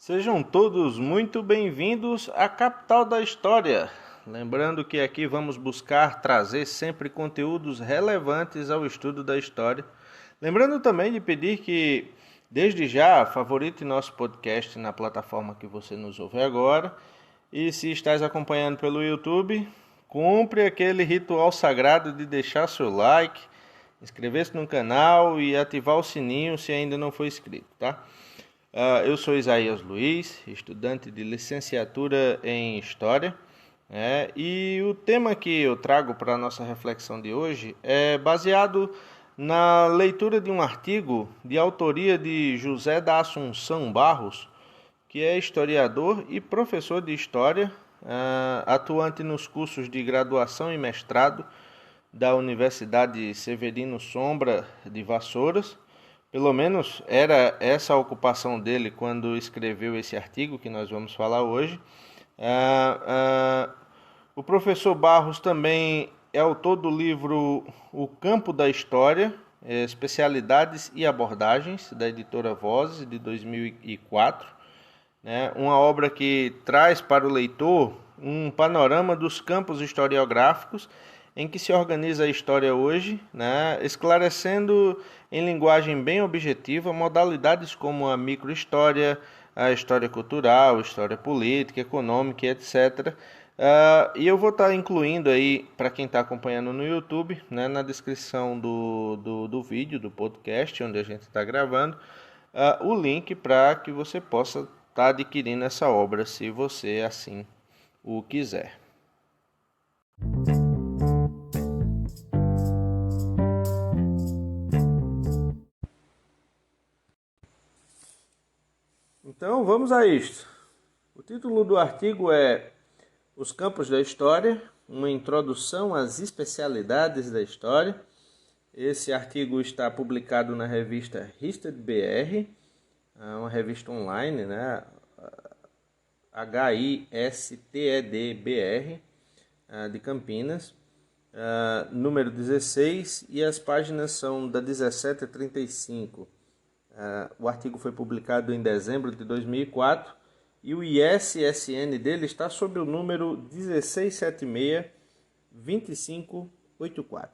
Sejam todos muito bem-vindos à capital da história. Lembrando que aqui vamos buscar trazer sempre conteúdos relevantes ao estudo da história. Lembrando também de pedir que, desde já, favorite nosso podcast na plataforma que você nos ouve agora. E se estás acompanhando pelo YouTube, cumpre aquele ritual sagrado de deixar seu like, inscrever-se no canal e ativar o sininho se ainda não for inscrito, tá? Eu sou Isaías Luiz, estudante de licenciatura em História, e o tema que eu trago para a nossa reflexão de hoje é baseado na leitura de um artigo de autoria de José da Assunção Barros, que é historiador e professor de História, atuante nos cursos de graduação e mestrado da Universidade Severino Sombra de Vassouras. Pelo menos era essa a ocupação dele quando escreveu esse artigo que nós vamos falar hoje. O professor Barros também é autor do livro O Campo da História, Especialidades e Abordagens, da editora Vozes, de 2004. Uma obra que traz para o leitor um panorama dos campos historiográficos em que se organiza a história hoje, esclarecendo em linguagem bem objetiva modalidades como a microhistória, a história cultural, história política, econômica, etc. E eu vou estar incluindo aí, para quem está acompanhando no YouTube, na descrição do vídeo, do podcast, onde a gente está gravando, o link para que você possa estar adquirindo essa obra, se você assim o quiser. Então vamos a isto. O título do artigo é Os Campos da História, uma introdução às especialidades da história. Esse artigo está publicado na revista Histed BR, uma revista online, HISTED-BR, de Campinas, número 16, e as páginas são da 17 a 35. O artigo foi publicado em dezembro de 2004 e o ISSN dele está sob o número 1676-2584.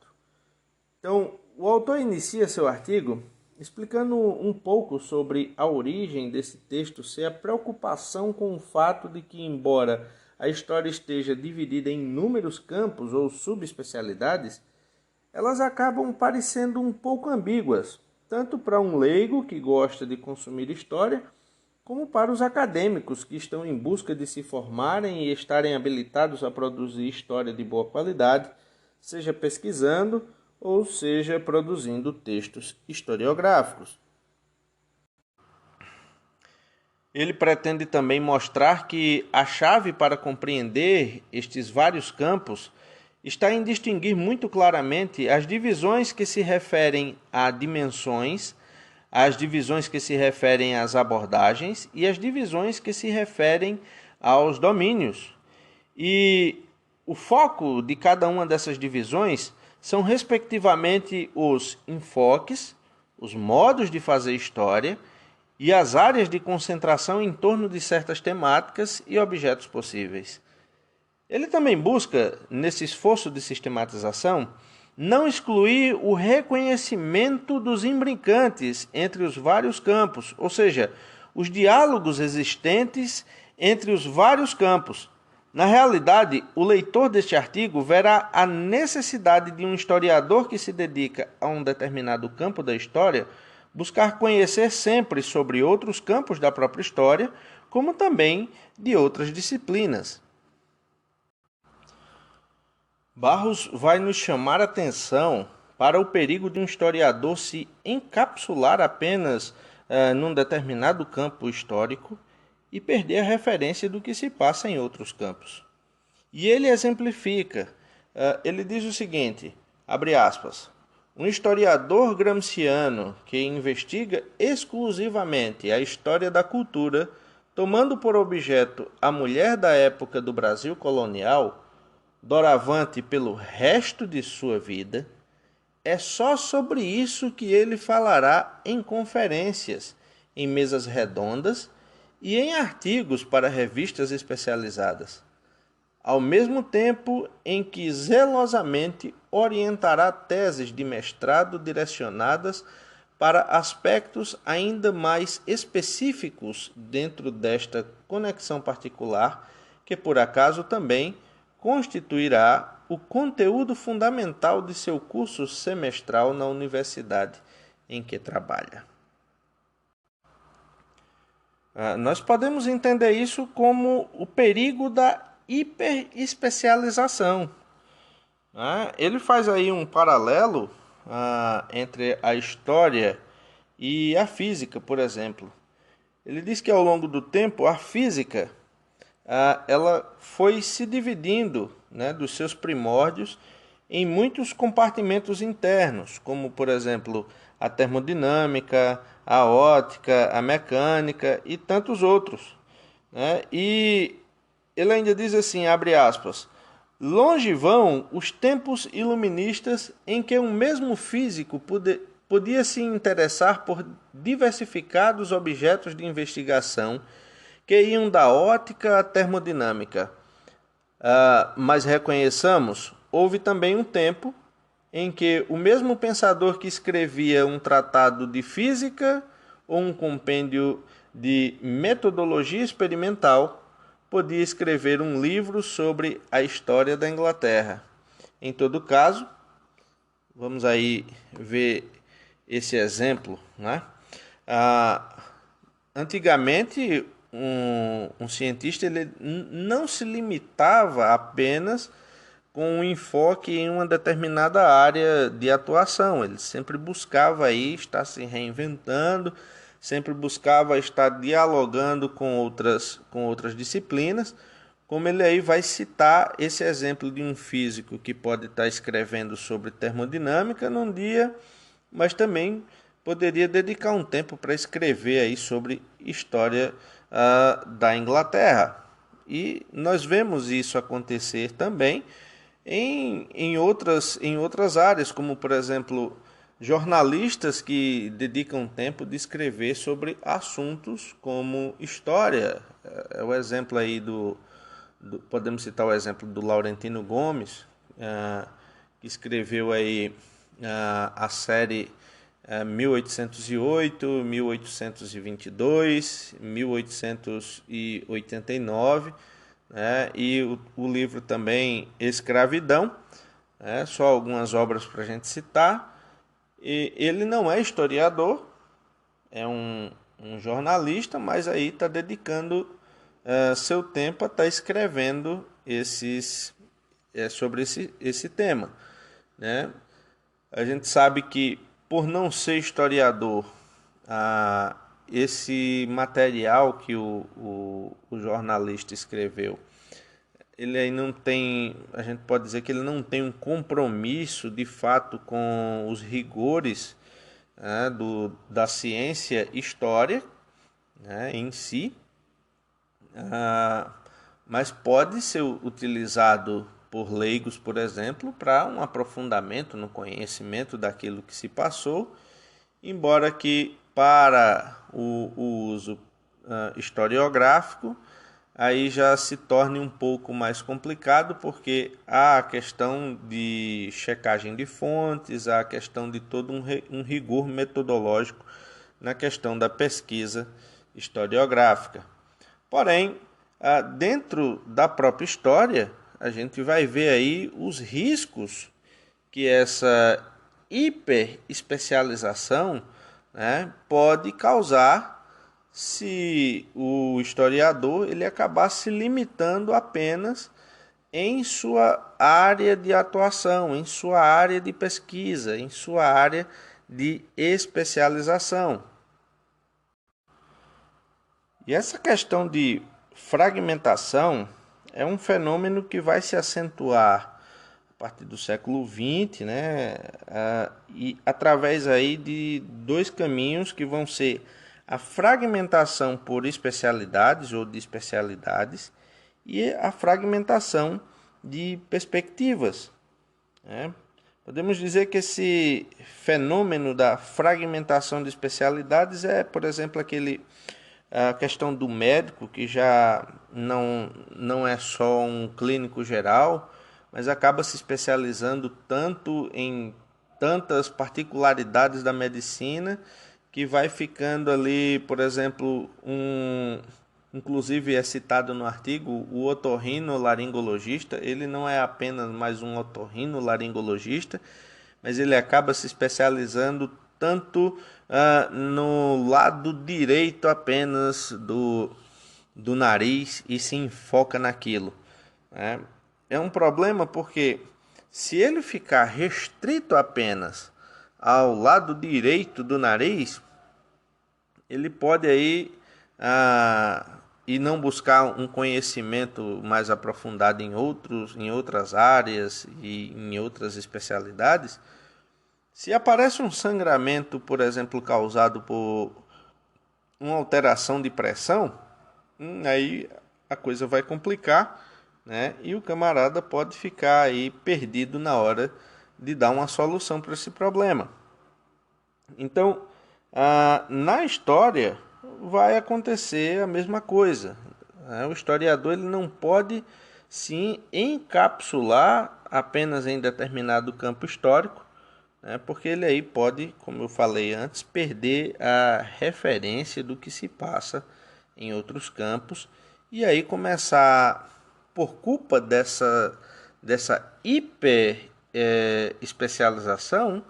Então, o autor inicia seu artigo explicando um pouco sobre a origem desse texto ser a preocupação com o fato de que, embora a história esteja dividida em inúmeros campos ou subespecialidades, elas acabam parecendo um pouco ambíguas, tanto para um leigo que gosta de consumir história, como para os acadêmicos que estão em busca de se formarem e estarem habilitados a produzir história de boa qualidade, seja pesquisando ou seja produzindo textos historiográficos. Ele pretende também mostrar que a chave para compreender estes vários campos está em distinguir muito claramente as divisões que se referem a dimensões, as divisões que se referem às abordagens e as divisões que se referem aos domínios. E o foco de cada uma dessas divisões são, respectivamente, os enfoques, os modos de fazer história e as áreas de concentração em torno de certas temáticas e objetos possíveis. Ele também busca, nesse esforço de sistematização, não excluir o reconhecimento dos imbricantes entre os vários campos, ou seja, os diálogos existentes entre os vários campos. Na realidade, o leitor deste artigo verá a necessidade de um historiador que se dedica a um determinado campo da história buscar conhecer sempre sobre outros campos da própria história, como também de outras disciplinas. Barros vai nos chamar a atenção para o perigo de um historiador se encapsular apenas num determinado campo histórico e perder a referência do que se passa em outros campos. E ele exemplifica, ele diz o seguinte, abre aspas, um historiador gramsciano que investiga exclusivamente a história da cultura, tomando por objeto a mulher da época do Brasil colonial, doravante pelo resto de sua vida, é só sobre isso que ele falará em conferências, em mesas redondas e em artigos para revistas especializadas, ao mesmo tempo em que zelosamente orientará teses de mestrado direcionadas para aspectos ainda mais específicos dentro desta conexão particular, que por acaso também constituirá o conteúdo fundamental de seu curso semestral na universidade em que trabalha. Nós podemos entender isso como o perigo da hiperespecialização. Ele faz aí um paralelo entre a história e a física, por exemplo. Ele diz que ao longo do tempo a física ela foi se dividindo, né, dos seus primórdios em muitos compartimentos internos, como por exemplo a termodinâmica, a ótica, a mecânica e tantos outros, né? E ele ainda diz assim, abre aspas, longe vão os tempos iluministas em que um mesmo físico podia se interessar por diversificados objetos de investigação que iam da ótica à termodinâmica. Mas reconheçamos, houve também um tempo em que o mesmo pensador que escrevia um tratado de física ou um compêndio de metodologia experimental podia escrever um livro sobre a história da Inglaterra. Em todo caso, vamos aí ver esse exemplo, né? Antigamente, um cientista ele não se limitava apenas com um enfoque em uma determinada área de atuação. Ele sempre buscava aí estar se reinventando, sempre buscava estar dialogando com outras disciplinas, como ele aí vai citar esse exemplo de um físico que pode estar escrevendo sobre termodinâmica num dia, mas também poderia dedicar um tempo para escrever aí sobre história da Inglaterra. E nós vemos isso acontecer também em outras áreas, como por exemplo jornalistas que dedicam tempo de escrever sobre assuntos como história. É o exemplo aí podemos citar o exemplo do Laurentino Gomes, que escreveu aí a série 1808, 1822, 1889, né? E o livro também Escravidão, né? Só algumas obras para a gente citar. E ele não é historiador, é um jornalista, mas aí está dedicando seu tempo a estar escrevendo sobre esse tema, né? A gente sabe que, por não ser historiador, esse material que o jornalista escreveu, ele aí não tem, a gente pode dizer que ele não tem um compromisso de fato com os rigores, né, da ciência história, né, em si, mas pode ser utilizado por leigos, por exemplo, para um aprofundamento no conhecimento daquilo que se passou, embora que para o uso historiográfico aí já se torne um pouco mais complicado, porque há a questão de checagem de fontes, há a questão de todo um rigor metodológico na questão da pesquisa historiográfica. Porém, dentro da própria história, a gente vai ver aí os riscos que essa hiperespecialização, né, pode causar se o historiador ele acabar se limitando apenas em sua área de atuação, em sua área de pesquisa, em sua área de especialização. E essa questão de fragmentação é um fenômeno que vai se acentuar a partir do século XX, né? E através aí de dois caminhos que vão ser a fragmentação por especialidades ou de especialidades e a fragmentação de perspectivas, né? Podemos dizer que esse fenômeno da fragmentação de especialidades é, por exemplo, aquele a questão do médico, que já não é só um clínico geral, mas acaba se especializando tanto em tantas particularidades da medicina que vai ficando ali, por exemplo, inclusive é citado no artigo, o otorrinolaringologista, ele não é apenas mais um otorrinolaringologista, mas ele acaba se especializando tanto no lado direito apenas do nariz e se enfoca naquilo, né? É um problema porque se ele ficar restrito apenas ao lado direito do nariz, ele pode aí e não buscar um conhecimento mais aprofundado em outras áreas e em outras especialidades. Se aparece um sangramento, por exemplo, causado por uma alteração de pressão, aí a coisa vai complicar, né? E o camarada pode ficar aí perdido na hora de dar uma solução para esse problema. Então, na história vai acontecer a mesma coisa, né? O historiador ele não pode se encapsular apenas em determinado campo histórico, né? Porque ele aí pode, como eu falei antes, perder a referência do que se passa em outros campos e aí começar, por culpa dessa hiper especialização,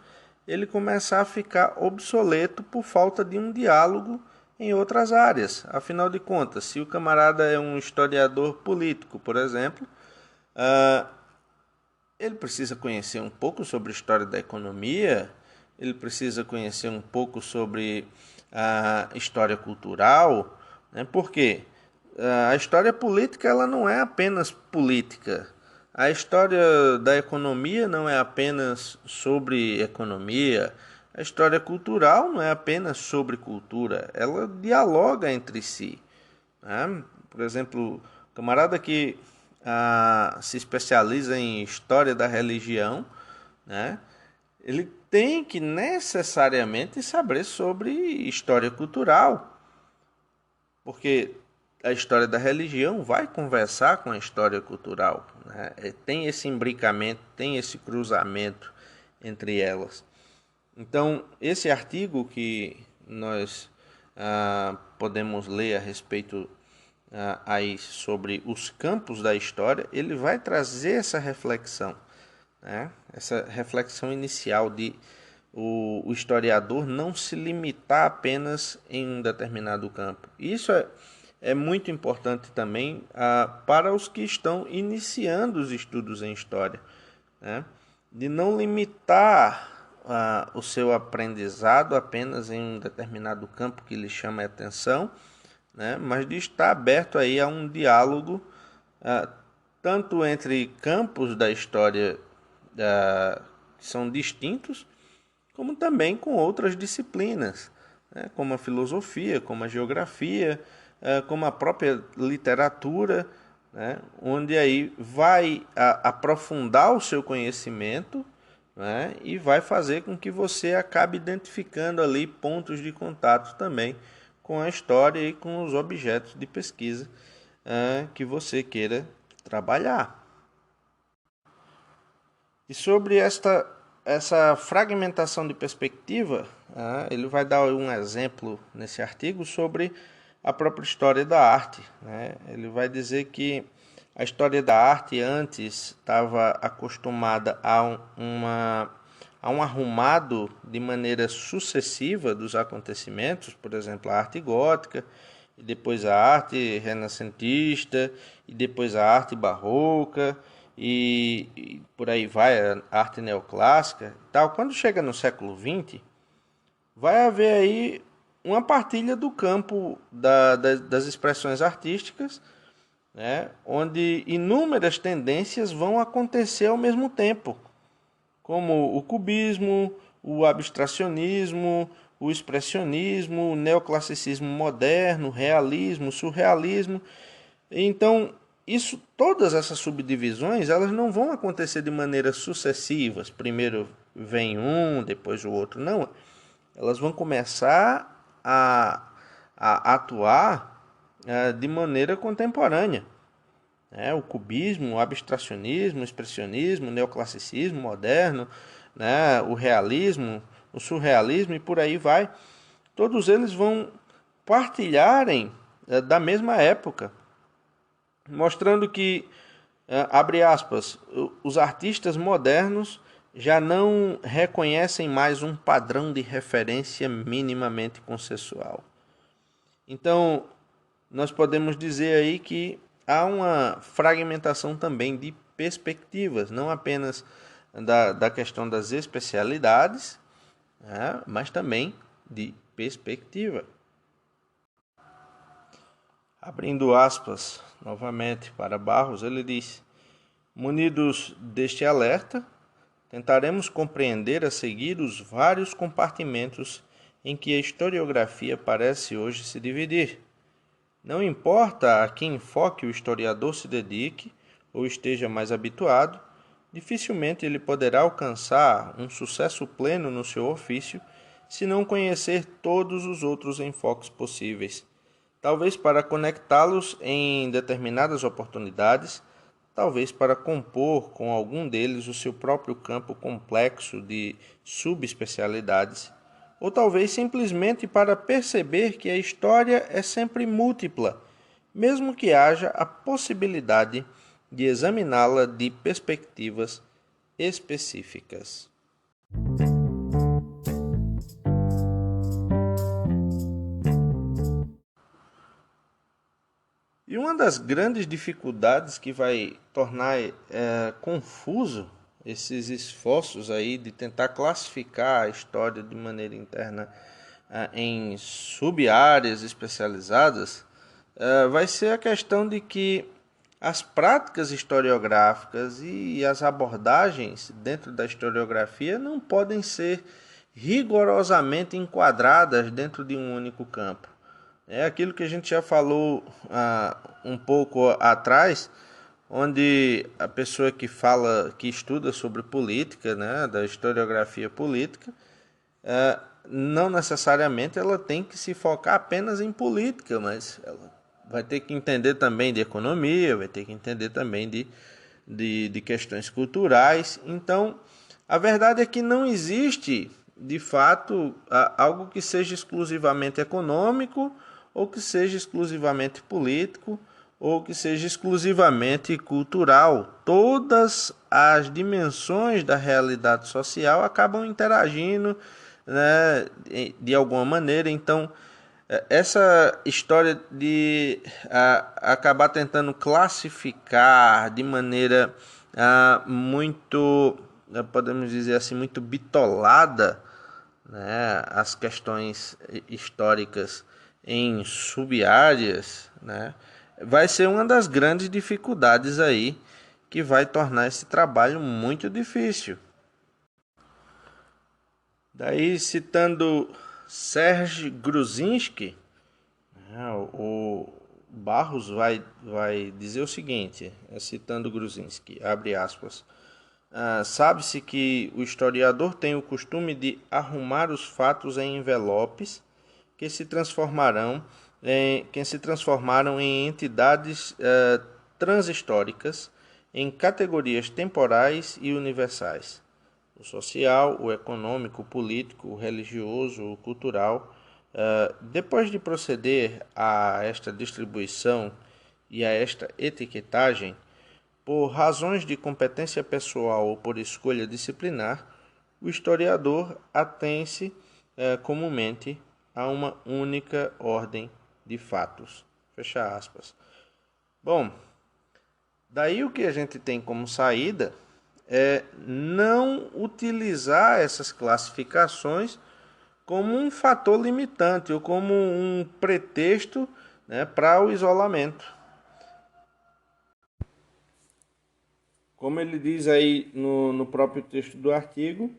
ele começar a ficar obsoleto por falta de um diálogo em outras áreas. Afinal de contas, se o camarada é um historiador político, por exemplo, ele precisa conhecer um pouco sobre a história da economia, ele precisa conhecer um pouco sobre a história cultural, né? Porque a história política ela não é apenas política. A história da economia não é apenas sobre economia. A história cultural não é apenas sobre cultura. Ela dialoga entre si, né? Por exemplo, o camarada que se especializa em história da religião, né? Ele tem que necessariamente saber sobre história cultural, porque a história da religião vai conversar com a história cultural, né? Tem esse imbricamento, tem esse cruzamento entre elas. Então, esse artigo que nós podemos ler a respeito aí sobre os campos da história, ele vai trazer essa reflexão, né? Essa reflexão inicial de o historiador não se limitar apenas em um determinado campo. Isso é muito importante também para os que estão iniciando os estudos em história, né? De não limitar o seu aprendizado apenas em um determinado campo que lhe chama a atenção, né? Mas de estar aberto aí a um diálogo tanto entre campos da história que são distintos, como também com outras disciplinas, né? Como a filosofia, como a geografia, como a própria literatura, né? Onde aí vai aprofundar o seu conhecimento, né? E vai fazer com que você acabe identificando ali pontos de contato também com a história e com os objetos de pesquisa que você queira trabalhar. E sobre essa fragmentação de perspectiva, ele vai dar um exemplo nesse artigo sobre a própria história da arte, né? Ele vai dizer que a história da arte antes estava acostumada a um arrumado de maneira sucessiva dos acontecimentos, por exemplo, a arte gótica, e depois a arte renascentista, e depois a arte barroca, e por aí vai, a arte neoclássica e tal. Quando chega no século XX, vai haver aí uma partilha do campo das expressões artísticas, né, onde inúmeras tendências vão acontecer ao mesmo tempo, como o cubismo, o abstracionismo, o expressionismo, o neoclassicismo moderno, o realismo, o surrealismo. Então, todas essas subdivisões, elas não vão acontecer de maneira sucessivas. Primeiro vem um, depois o outro. Não, elas vão começar a a atuar de maneira contemporânea. O cubismo, o abstracionismo, o expressionismo, o neoclassicismo moderno, o realismo, o surrealismo e por aí vai. Todos eles vão partilharem da mesma época, mostrando que, abre aspas, os artistas modernos já não reconhecem mais um padrão de referência minimamente consensual. Então, nós podemos dizer aí que há uma fragmentação também de perspectivas, não apenas da questão das especialidades, mas também de perspectiva. Abrindo aspas novamente para Barros, ele diz: munidos deste alerta, tentaremos compreender a seguir os vários compartimentos em que a historiografia parece hoje se dividir. Não importa a que enfoque o historiador se dedique ou esteja mais habituado, dificilmente ele poderá alcançar um sucesso pleno no seu ofício se não conhecer todos os outros enfoques possíveis. Talvez para conectá-los em determinadas oportunidades, talvez para compor com algum deles o seu próprio campo complexo de subespecialidades, ou talvez simplesmente para perceber que a história é sempre múltipla, mesmo que haja a possibilidade de examiná-la de perspectivas específicas. E uma das grandes dificuldades que vai tornar confuso esses esforços aí de tentar classificar a história de maneira interna em sub-áreas especializadas vai ser a questão de que as práticas historiográficas e as abordagens dentro da historiografia não podem ser rigorosamente enquadradas dentro de um único campo. É aquilo que a gente já falou um pouco atrás, onde a pessoa que fala, que estuda sobre política, da historiografia política, não necessariamente ela tem que se focar apenas em política, mas ela vai ter que entender também de economia, vai ter que entender também de questões culturais. Então, a verdade é que não existe, de fato, algo que seja exclusivamente econômico, ou que seja exclusivamente político, ou que seja exclusivamente cultural. Todas as dimensões da realidade social acabam interagindo, de alguma maneira. Então, essa história de acabar tentando classificar de maneira muito, podemos dizer assim, muito bitolada, as questões históricas em sub-áreas, vai ser uma das grandes dificuldades aí que vai tornar esse trabalho muito difícil. Daí, citando Serge Gruzinski, o Barros vai dizer o seguinte, citando Gruzinski, abre aspas: sabe-se que o historiador tem o costume de arrumar os fatos em envelopes que se transformaram em entidades transhistóricas, em categorias temporais e universais. O social, o econômico, o político, o religioso, o cultural. Depois de proceder a esta distribuição e a esta etiquetagem, por razões de competência pessoal ou por escolha disciplinar, o historiador atém-se comumente a uma única ordem de fatos. Fecha aspas. Bom, daí o que a gente tem como saída é não utilizar essas classificações como um fator limitante ou como um pretexto para o isolamento. Como ele diz aí no próprio texto do artigo,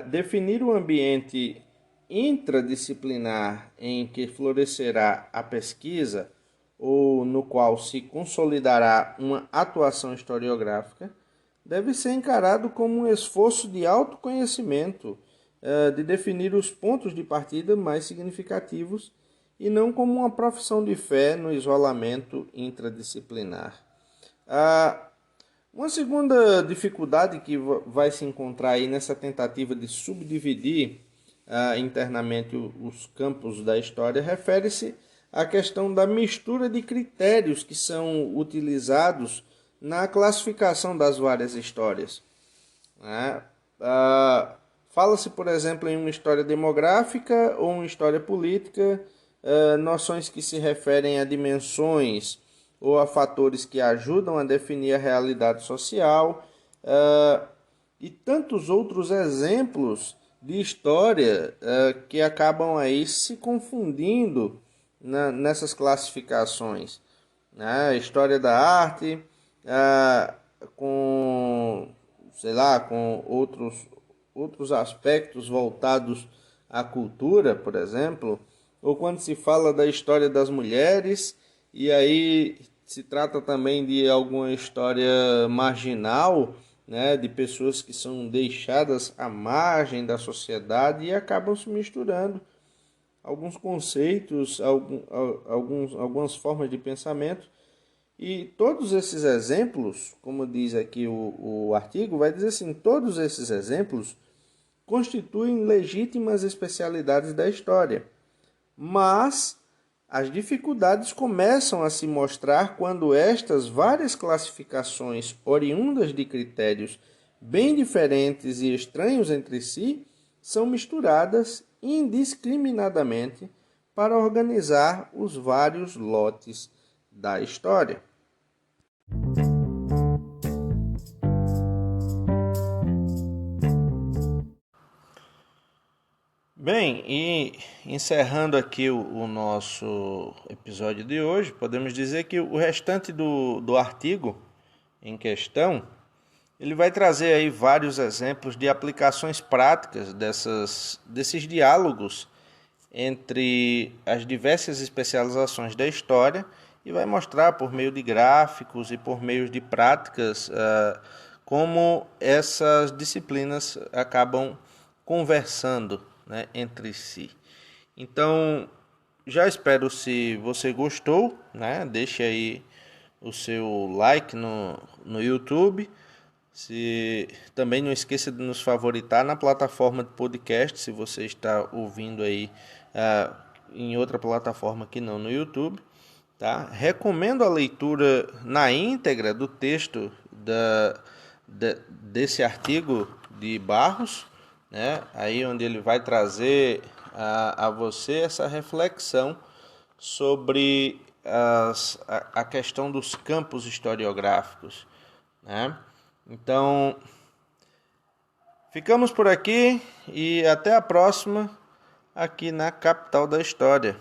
definir o ambiente intradisciplinar em que florescerá a pesquisa ou no qual se consolidará uma atuação historiográfica deve ser encarado como um esforço de autoconhecimento, de definir os pontos de partida mais significativos e não como uma profissão de fé no isolamento intradisciplinar. Uma segunda dificuldade que vai se encontrar aí nessa tentativa de subdividir internamente os campos da história refere-se à questão da mistura de critérios que são utilizados na classificação das várias histórias. Fala-se, por exemplo, em uma história demográfica ou uma história política, noções que se referem a dimensões ou a fatores que ajudam a definir a realidade social, e tantos outros exemplos de história que acabam aí se confundindo nessas classificações. A história da arte com, com outros aspectos voltados à cultura, por exemplo, ou quando se fala da história das mulheres, e aí se trata também de alguma história marginal, de pessoas que são deixadas à margem da sociedade e acabam se misturando alguns conceitos, algumas formas de pensamento. E todos esses exemplos, como diz aqui o artigo, vai dizer assim, todos esses exemplos constituem legítimas especialidades da história, mas as dificuldades começam a se mostrar quando estas várias classificações oriundas de critérios bem diferentes e estranhos entre si são misturadas indiscriminadamente para organizar os vários lotes da história. Bem, e encerrando aqui o nosso episódio de hoje, podemos dizer que o restante do artigo em questão, ele vai trazer aí vários exemplos de aplicações práticas desses diálogos entre as diversas especializações da história e vai mostrar por meio de gráficos e por meio de práticas como essas disciplinas acabam conversando, entre si. Então, já espero, se você gostou, deixe aí o seu like no YouTube. Também não esqueça de nos favoritar na plataforma de podcast, se você está ouvindo aí em outra plataforma que não no YouTube. Tá? Recomendo a leitura na íntegra do texto desse artigo de Barros, aí onde ele vai trazer a você essa reflexão sobre a questão dos campos historiográficos. Então, ficamos por aqui e até a próxima aqui na Capital da História.